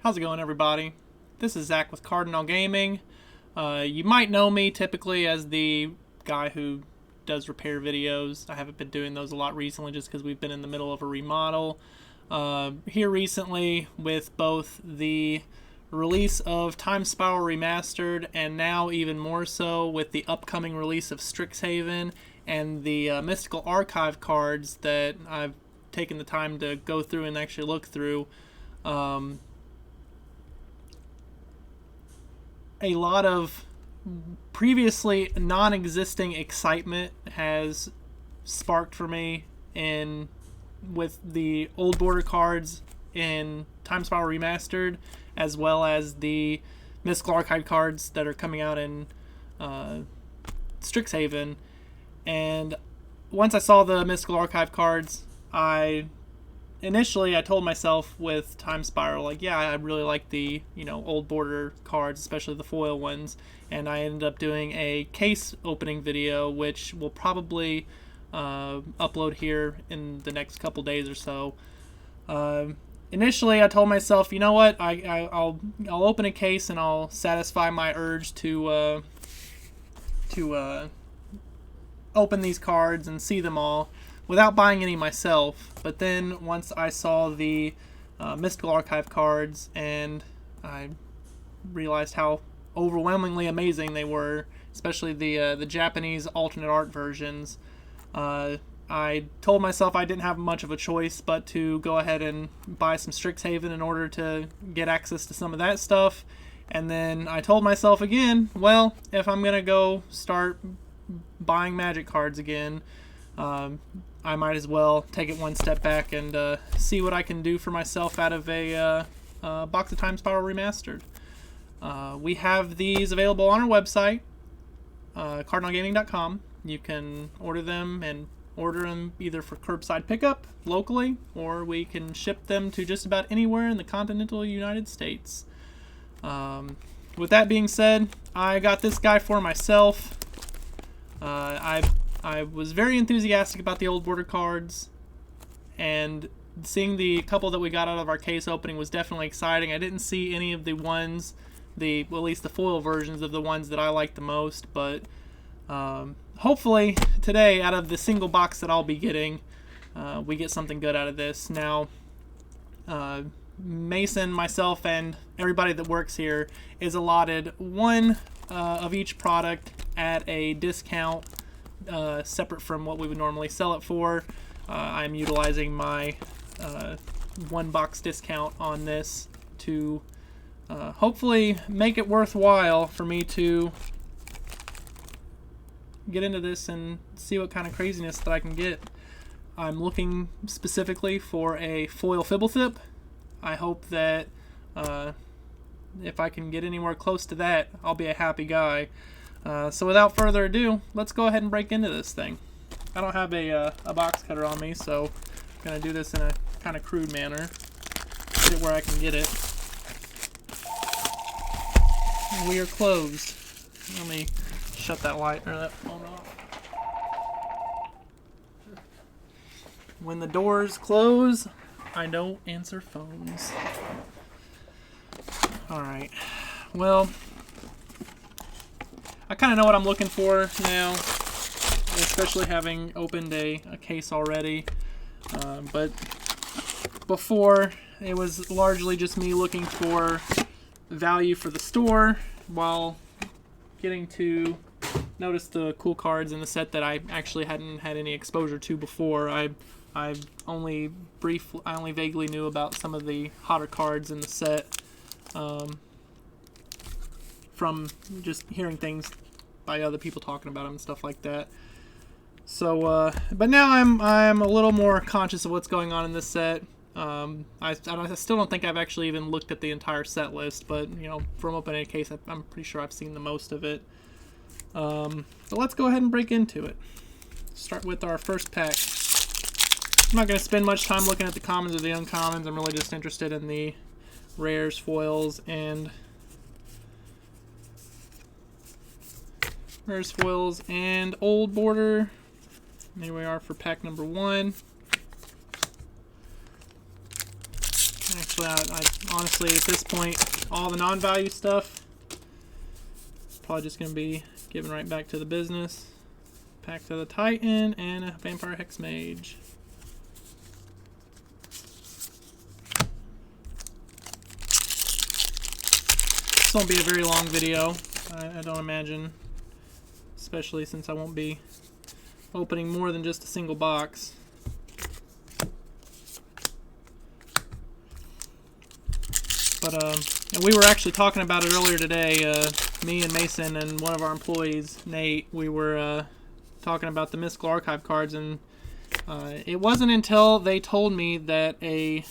How's it going, everybody? This is Zack with Cardinal Gaming. You might know me typically as the guy who does repair videos. I haven't been doing those a lot recently just because we've been in the middle of a remodel. Here recently with both the release of Time Spiral Remastered and now even more so with the upcoming release of Strixhaven and the Mystical Archive cards that I've taken the time to go through and actually look through. A lot of previously non-existing excitement has sparked for me with the old border cards in Time Spiral Remastered, as well as the Mystical Archive cards that are coming out in Strixhaven. And once I saw the Mystical Archive cards, Initially, I told myself with Time Spiral, like, yeah, I really like the, old border cards, especially the foil ones. And I ended up doing a case opening video, which will probably upload here in the next couple days or so. Initially, I told myself, you know what, I'll open a case and I'll satisfy my urge to open these cards and see them all without buying any myself. But then once I saw the Mystical Archive cards and I realized how overwhelmingly amazing they were, especially the Japanese alternate art versions, I told myself I didn't have much of a choice but to go ahead and buy some Strixhaven in order to get access to some of that stuff. And then I told myself again, well, if I'm going to go start buying Magic cards again, I might as well take it one step back and see what I can do for myself out of a box of Time Spiral Remastered. We have these available on our website, cardinalgaming.com. You can order them either for curbside pickup locally, or we can ship them to just about anywhere in the continental United States. With that being said, I got this guy for myself. I was very enthusiastic about the old border cards, and seeing the couple that we got out of our case opening was definitely exciting. I didn't see any of the ones, at least the foil versions of the ones that I like the most, but hopefully today, out of the single box that I'll be getting, we get something good out of this. Now, Mason, myself, and everybody that works here is allotted one of each product at a discount, separate from what we would normally sell it for. I'm utilizing my one box discount on this to hopefully make it worthwhile for me to get into this and see what kind of craziness that I can get. I'm looking specifically for a foil Fibblethip. I hope that if I can get anywhere close to that, I'll be a happy guy. So without further ado, let's go ahead and break into this thing. I don't have a box cutter on me, so I'm going to do this in a kind of crude manner. Get it where I can get it. We are closed. Let me shut that light or that phone off. When the doors close, I don't answer phones. Alright. Well, I kind of know what I'm looking for now, especially having opened a case already. But before, it was largely just me looking for value for the store while getting to notice the cool cards in the set that I actually hadn't had any exposure to before. I only vaguely knew about some of the hotter cards in the set from just hearing things by other people talking about them and stuff like that. So, but now I'm a little more conscious of what's going on in this set. I still don't think I've actually even looked at the entire set list, but from opening a case, I'm pretty sure I've seen the most of it. So let's go ahead and break into it. Start with our first pack. I'm not going to spend much time looking at the commons or the uncommons. I'm really just interested in the rares, foils, and old border. Here we are for pack number 1. But I honestly, at this point, all the non-value stuff, probably just going to be given right back to the business. Pack to the Titan and a Vampire Hex Mage. This won't be a very long video, I don't imagine, especially since I won't be opening more than just a single box. But and we were actually talking about it earlier today. Me and Mason and one of our employees, Nate, we were talking about the Mystical Archive cards, and it wasn't until they told me that a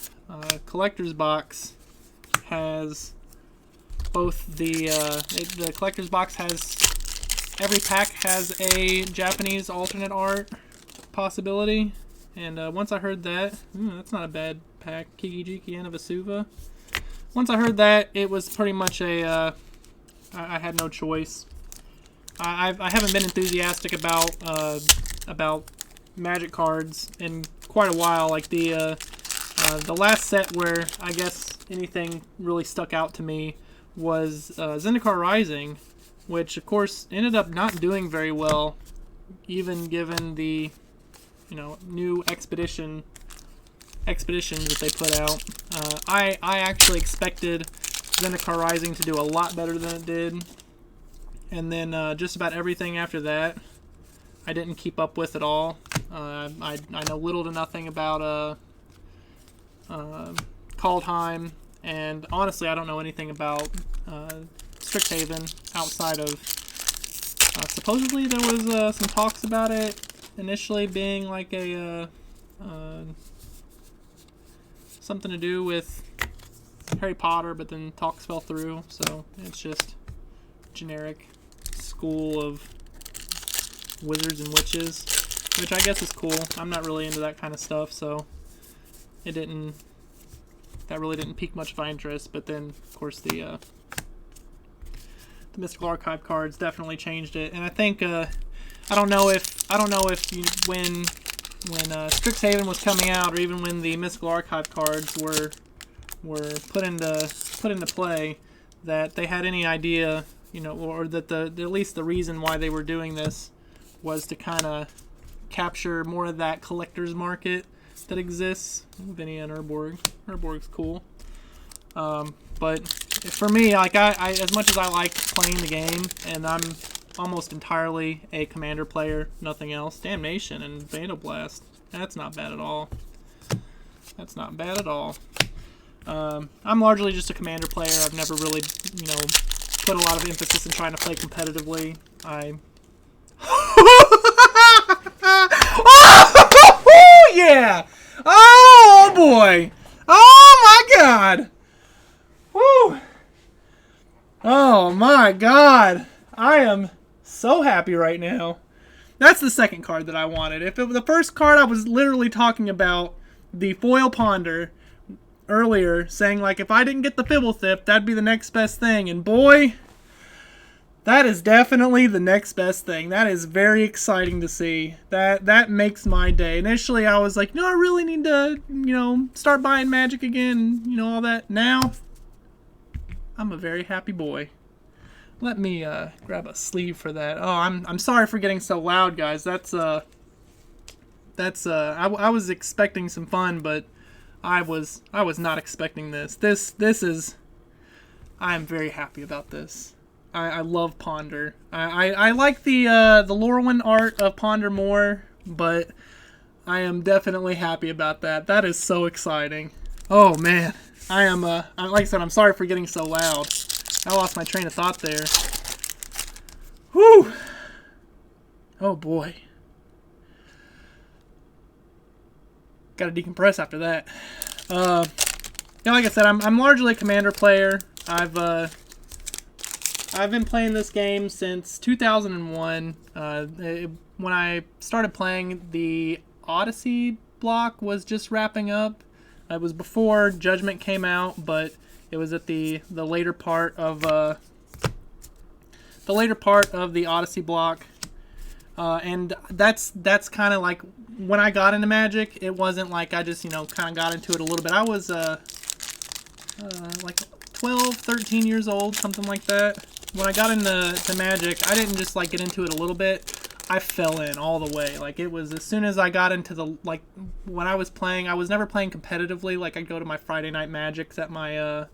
collector's box has both the collector's box has, every pack has a Japanese alternate art possibility, and once I heard that, that's not a bad pack, Kiki-Jiki and a Vesuva. Once I heard that, it was pretty much a I had no choice. I haven't been enthusiastic about Magic cards in quite a while. Like the last set where I guess anything really stuck out to me was Zendikar Rising, which of course ended up not doing very well, even given the new expeditions that they put out. I actually expected Zendikar Rising to do a lot better than it did, and then just about everything after that I didn't keep up with at all. I know little to nothing about Kaldheim, and honestly I don't know anything about Strixhaven outside of supposedly there was some talks about it initially being like a something to do with Harry Potter, but then talks fell through, so it's just generic school of wizards and witches, which I guess is cool. I'm not really into that kind of stuff, so that really didn't pique much of my interest. But then of course the Mystical Archive cards definitely changed it, and I think I don't know if when Strixhaven was coming out, or even when the Mystical Archive cards were put into play, that they had any idea, or that at least the reason why they were doing this was to kind of capture more of that collector's market that exists. Vinny and Urborg. Urborg's cool. But for me, like I as much as I like playing the game, and I'm almost entirely a commander player, nothing else. Damnation and Vandoblast. That's not bad at all. That's not bad at all. I'm largely just a commander player. I've never really, put a lot of emphasis in trying to play competitively. Oh, yeah! Oh, boy! Oh, my God! Woo! Oh, my God! I am so happy right now. That's the second card that I wanted. If it was the first card, I was literally talking about the foil Ponder earlier, saying like if I didn't get the Fibblethip, that'd be the next best thing. And boy, that is definitely the next best thing. That is very exciting to see. That makes my day. Initially, I was like, no, I really need to, start buying Magic again, all that. Now, I'm a very happy boy. Let me grab a sleeve for that. Oh, I'm sorry for getting so loud, guys. I was expecting some fun, but I was not expecting this. This is. I am very happy about this. I love Ponder. I like the Lorwyn art of Ponder more, but I am definitely happy about that. That is so exciting. Oh man, I am. Like I said, I'm sorry for getting so loud. I lost my train of thought there. Whew. Oh boy. Got to decompress after that. Like I said, I'm largely a commander player. I've been playing this game since 2001. When I started playing, the Odyssey block was just wrapping up. It was before Judgment came out, but it was at the later part of the Odyssey block, and that's kind of like when I got into Magic. It wasn't like I just kind of got into it a little bit. I was like 12, 13 years old, something like that. When I got into Magic, I didn't just like get into it a little bit. I fell in all the way. Like, it was as soon as I got into the, like, when I was playing, I was never playing competitively. Like, I'd go to my Friday night Magics at my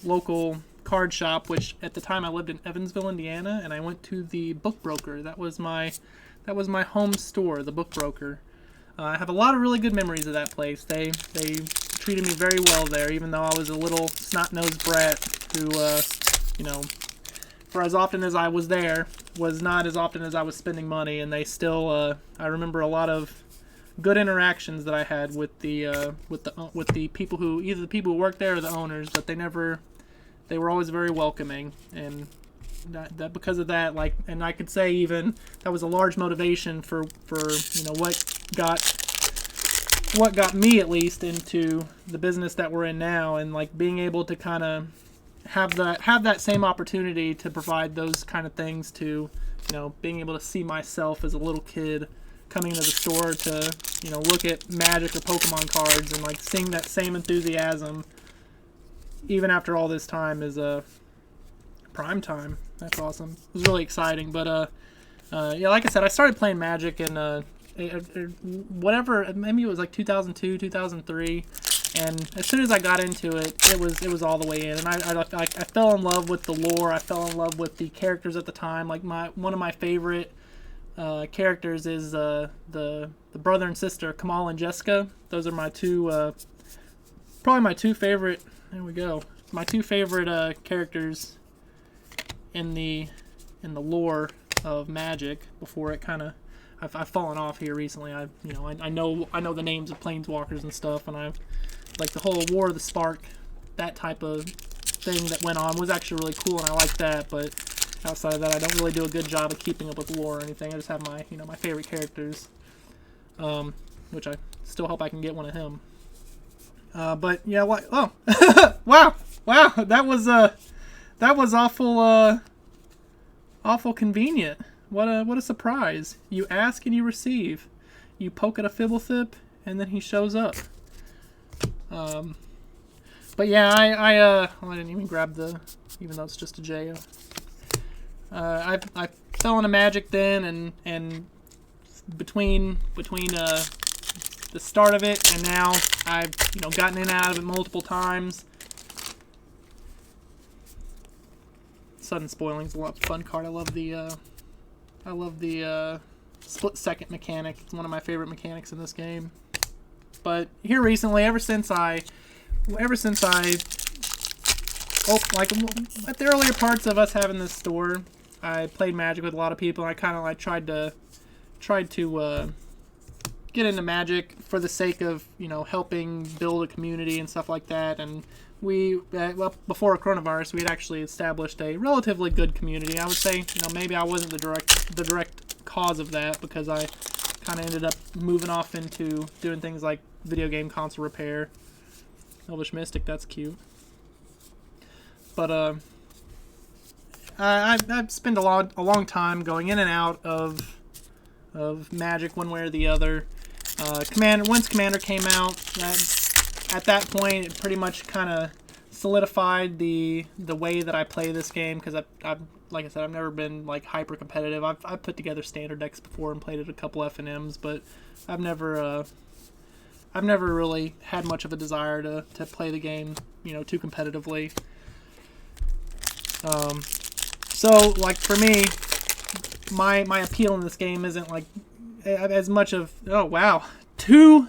local card shop, which at the time I lived in Evansville, Indiana, and I went to the Book Broker. That was my home store, the Book Broker. I have a lot of really good memories of that place. They treated me very well there, even though I was a little snot-nosed brat who, you know, for as often as I was there, was not as often as I was spending money, and they still, I remember a lot of good interactions that I had with the people who, either the people who worked there or the owners, but they were always very welcoming, and that because of that, like, and I could say even that was a large motivation for you know, what got me at least into the business that we're in now, and like being able to kind of have that same opportunity to provide those kind of things to, you know, being able to see myself as a little kid coming into the store to, you know, look at Magic or Pokemon cards and like seeing that same enthusiasm even after all this time is prime time. That's awesome. It was really exciting. But yeah, like I said, I started playing Magic in whatever, maybe it was like 2002, 2003. And as soon as I got into it, it was all the way in, and I fell in love with the lore. I fell in love with the characters at the time. Like one of my favorite characters is the brother and sister, Kamal and Jessica. Those are my two, probably my two favorite. There we go. My two favorite characters in the lore of Magic. Before it kind of, I've fallen off here recently. I know the names of planeswalkers and stuff, and I've like the whole War of the Spark, that type of thing that went on was actually really cool, and I like that. But outside of that, I don't really do a good job of keeping up with lore or anything. I just have my my favorite characters, which I still hope I can get one of him. But yeah, what? Oh, wow, that was awful convenient. What a surprise! You ask and you receive. You poke at a Fibblethip, and then he shows up. But yeah, I didn't even grab even though it's just a J. I fell into Magic then, and between the start of it and now, I've gotten in and out of it multiple times. Sudden Spoiling's a lot of fun card. I love the split second mechanic. It's one of my favorite mechanics in this game. But here recently, ever since I like at the earlier parts of us having this store, I played Magic with a lot of people, and I kind of like tried to get into Magic for the sake of helping build a community and stuff like that. And we before coronavirus, we had actually established a relatively good community. I would say maybe I wasn't the direct cause of that, because I kind of ended up moving off into doing things like video game console repair. Elvish Mystic, that's cute. But I've spent a long time going in and out of Magic one way or the other. Once Commander came out, at that point it pretty much kind of solidified the way that I play this game, because I've like I said, I've never been like hyper competitive. I've put together standard decks before and played at a couple FNMs, but I've never really had much of a desire to play the game too competitively. So like for me, my appeal in this game isn't like as much of, oh wow, two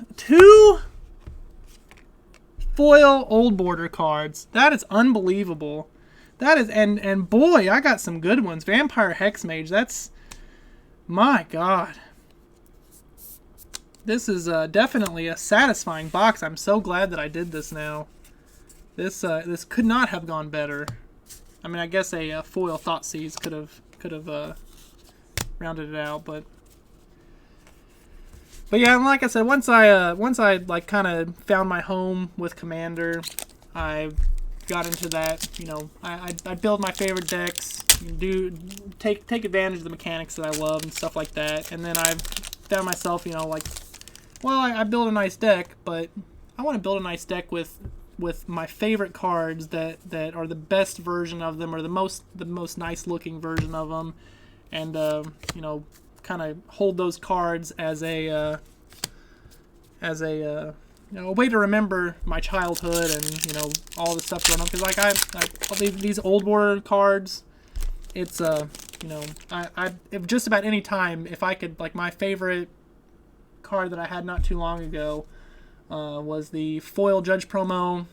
foil old border cards. That is unbelievable. That is, and boy, I got some good ones. Vampire Hexmage, that's, my god. This is definitely a satisfying box. I'm so glad that I did this now. This could not have gone better. I mean, I guess a foil Thoughtseize could have rounded it out, but yeah, like I said, once I like kind of found my home with Commander, I got into that. I build my favorite decks, take advantage of the mechanics that I love and stuff like that, and then I found myself, I build a nice deck, but I want to build a nice deck with with my favorite cards that are the best version of them, or the most nice looking version of them, and kind of hold those cards as a a way to remember my childhood and all the stuff going on. Because like I these old border cards, it's if just about any time, if I could, like, my favorite card that I had not too long ago was the foil Judge promo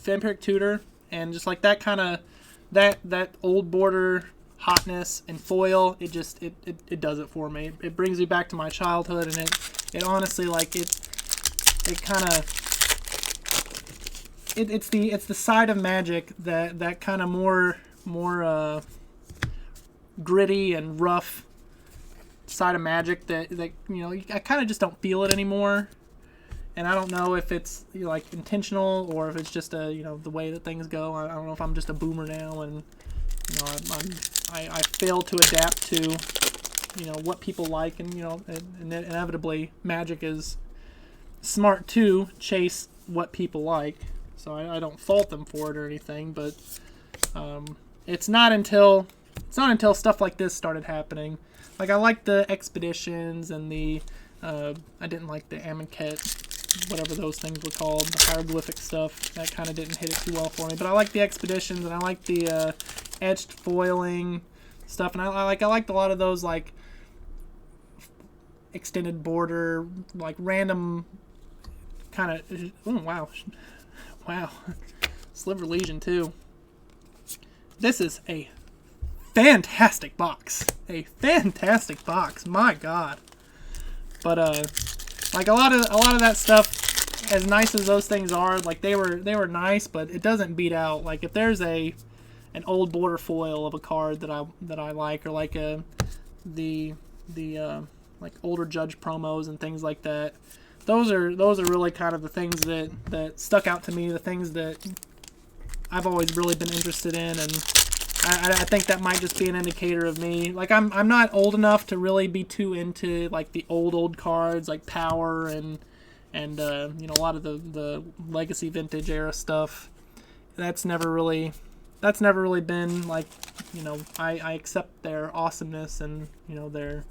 Vampiric Tutor, and just like that kind of that old border hotness and foil, it does it for me. It brings me back to my childhood, and it honestly, like, it kind of it's the side of Magic that kind of more gritty and rough side of Magic that I kind of just don't feel it anymore. And I don't know if it's like intentional or if it's just the way that things go. I don't know if I'm just a boomer now, and I fail to adapt to what people like, and inevitably Magic is smart to chase what people like. So I don't fault them for it or anything, but it's not until stuff like this started happening. Like, I like the expeditions and the I didn't like the Amonkhet, whatever those things were called, the hieroglyphic stuff. That kind of didn't hit it too well for me. But I like the expeditions, and I like the etched foiling stuff, and I liked a lot of those, like, extended border, like, random kind of. Oh wow, Sliver Legion too. This is a fantastic box. My God. But like a lot of that stuff, as nice as those things are, like, they were nice, but it doesn't beat out, like, if there's an old border foil of a card that I like, or like the like older Judge promos and things like that. Those are really kind of the things that stuck out to me, the things that I've always really been interested in, and I think that might just be an indicator of me. Like, I'm not old enough to really be too into, like, the old cards, like Power and a lot of the Legacy Vintage era stuff. That's never really been, like, I accept their awesomeness and their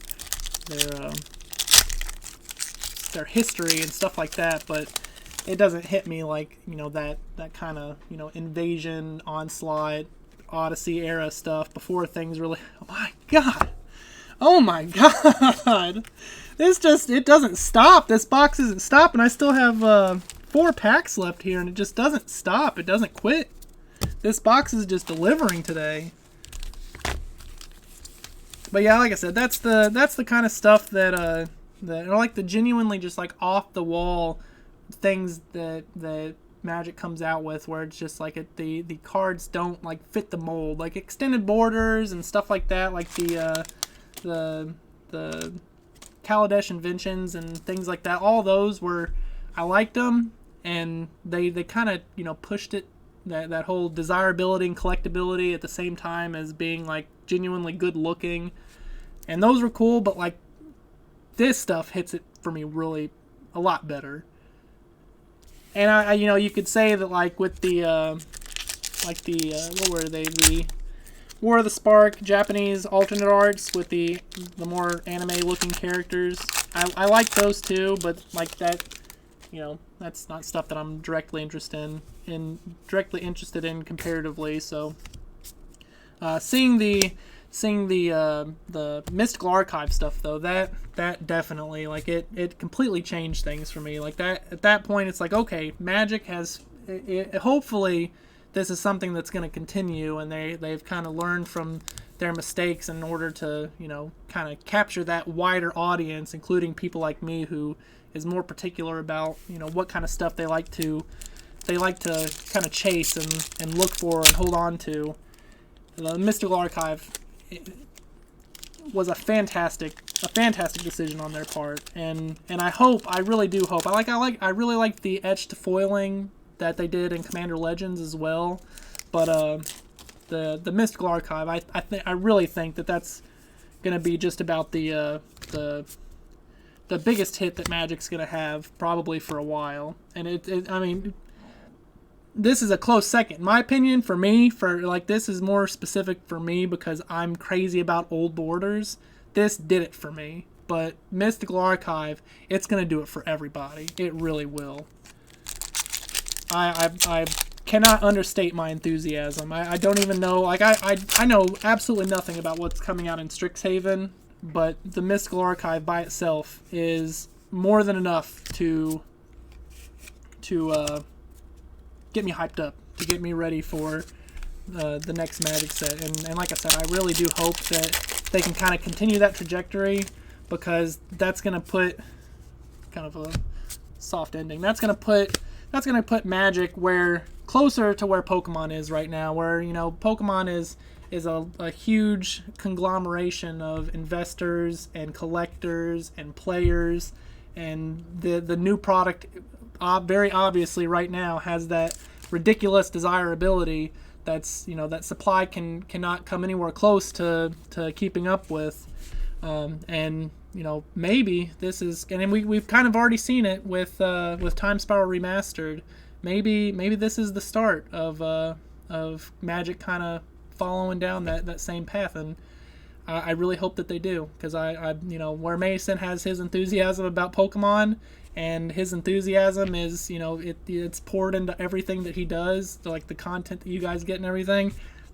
history and stuff like that, but it doesn't hit me like that kind of Invasion, Onslaught, Odyssey era stuff before things really. Oh my god, it doesn't stop. This box isn't stopping. I still have 4 packs left here, and it just doesn't stop. It doesn't quit. This box is just delivering today. But yeah, like I said, that's the kind of stuff that are like the genuinely just like off the wall things that Magic comes out with, where it's just like the cards don't like fit the mold, like extended borders and stuff like that, like the Kaladesh Inventions and things like that. All those I liked them, and they kind of pushed it, that whole desirability and collectability at the same time as being like genuinely good looking, and those were cool. But like, this stuff hits it for me really a lot better. And I you could say that, like, with the what were they, the War of the Spark Japanese alternate arts with the more anime looking characters, I like those too, but like that, that's not stuff that I'm directly interested in comparatively. So seeing the Mystical Archive stuff, though, that definitely, like, it completely changed things for me. Like, that at that point, it's like, okay, Magic has hopefully this is something that's going to continue, and they've kind of learned from their mistakes in order to kind of capture that wider audience, including people like me, who is more particular about what kind of stuff they like to kind of chase and look for and hold on to. The Mystical Archive was a fantastic decision on their part, and I really do hope. I really like the etched foiling that they did in Commander Legends as well, but the Mystical Archive, I really think that's going to be just about the the biggest hit that Magic's gonna have probably for a while. And I mean, this is a close second, in my opinion. For me, for like, this is more specific for me because I'm crazy about old borders. This did it for me. But Mystical Archive, it's gonna do it for everybody. It really will. I cannot understate my enthusiasm. I don't even know, like, I know absolutely nothing about what's coming out in Strixhaven, but the Mystical Archive by itself is more than enough to get me hyped up, to get me ready for the next Magic set. And like I said, I really do hope that they can kind of continue that trajectory, because that's going to put kind of a soft ending. That's going to put Magic where closer to where Pokemon is right now, where, you know, Pokemon is a huge conglomeration of investors and collectors and players, and the new product very obviously right now has that ridiculous desirability that's, you know, that supply cannot come anywhere close to keeping up with. And, you know, maybe this is, and we've kind of already seen it with Time Spiral Remastered. Maybe this is the start of Magic kind of following down that same path, and I really hope that they do, because I you know, where Mason has his enthusiasm about Pokemon, and his enthusiasm is, you know, it's poured into everything that he does, like the content that you guys get and everything.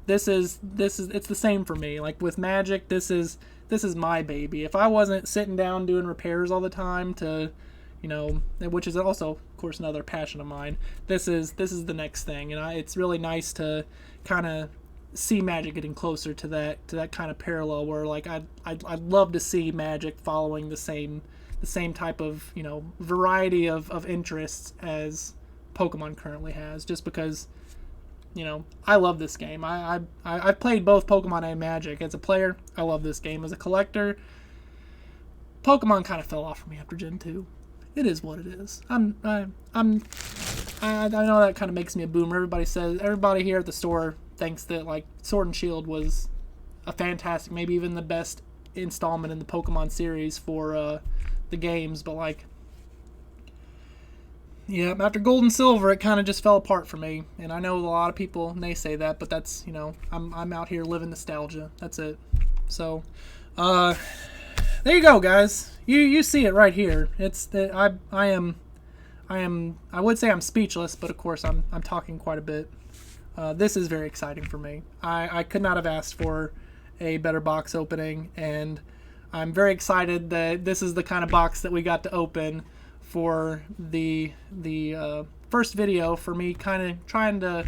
It's the same for me. Like with Magic, this is my baby. If I wasn't sitting down doing repairs all the time to, you know, which is also, of course, another passion of mine, this is the next thing, and it's really nice to kind of see Magic getting closer to that kind of parallel, where, like, I'd love to see Magic following the same type of, you know, variety of interests as Pokemon currently has, just because, you know, I love this game. I've played both Pokemon and Magic. As a player, I love this game. As a collector, Pokemon kind of fell off for me after Gen 2. It is what it is. I know that kind of makes me a boomer. Everybody here at the store thinks that, like, Sword and Shield was a fantastic, maybe even the best installment in the Pokemon series for the games, but, like, yeah, after Gold and Silver, it kind of just fell apart for me. And I know a lot of people naysay that, but that's, you know, I'm out here living nostalgia. That's it. So, there you go, guys. You see it right here. It's that I would say I'm speechless, but of course I'm talking quite a bit. This is very exciting for me. I could not have asked for a better box opening, and I'm very excited that this is the kind of box that we got to open for the first video, for me kind of trying to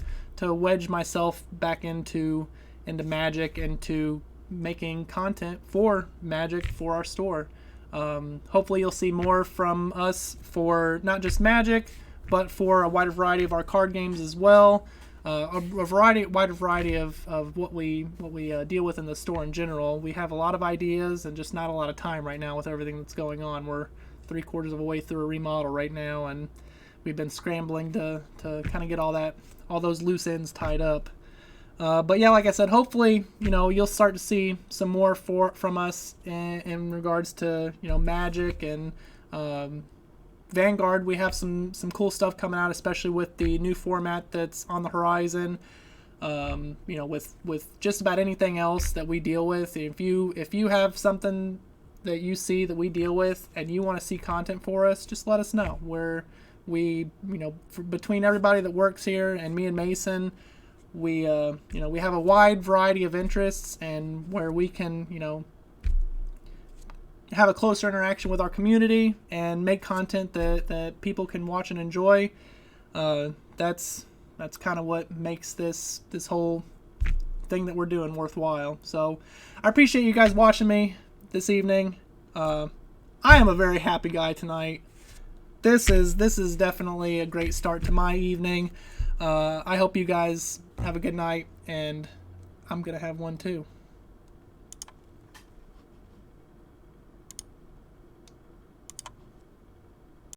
wedge myself back into Magic and to making content for Magic for our store. Hopefully you'll see more from us for not just Magic, but for a wider variety of our card games as well. A wider variety of what we deal with in the store in general. We have a lot of ideas and just not a lot of time right now with everything that's going on. We're 3/4 of a way through a remodel right now, and we've been scrambling to kind of get all those loose ends tied up. But yeah, like I said, hopefully, you know, you'll start to see some more from us in regards to, you know, Magic and Vanguard. We have some cool stuff coming out, especially with the new format that's on the horizon. You know, with just about anything else that we deal with. If you have something that you see that we deal with and you want to see content for us, just let us know. We you know, between everybody that works here and me and Mason, we you know, we have a wide variety of interests, and where we can, you know, have a closer interaction with our community and make content that people can watch and enjoy. That's kind of what makes this whole thing that we're doing worthwhile. So I appreciate you guys watching me this evening. I am a very happy guy tonight. This is definitely a great start to my evening. I hope you guys have a good night, and I'm gonna have one too.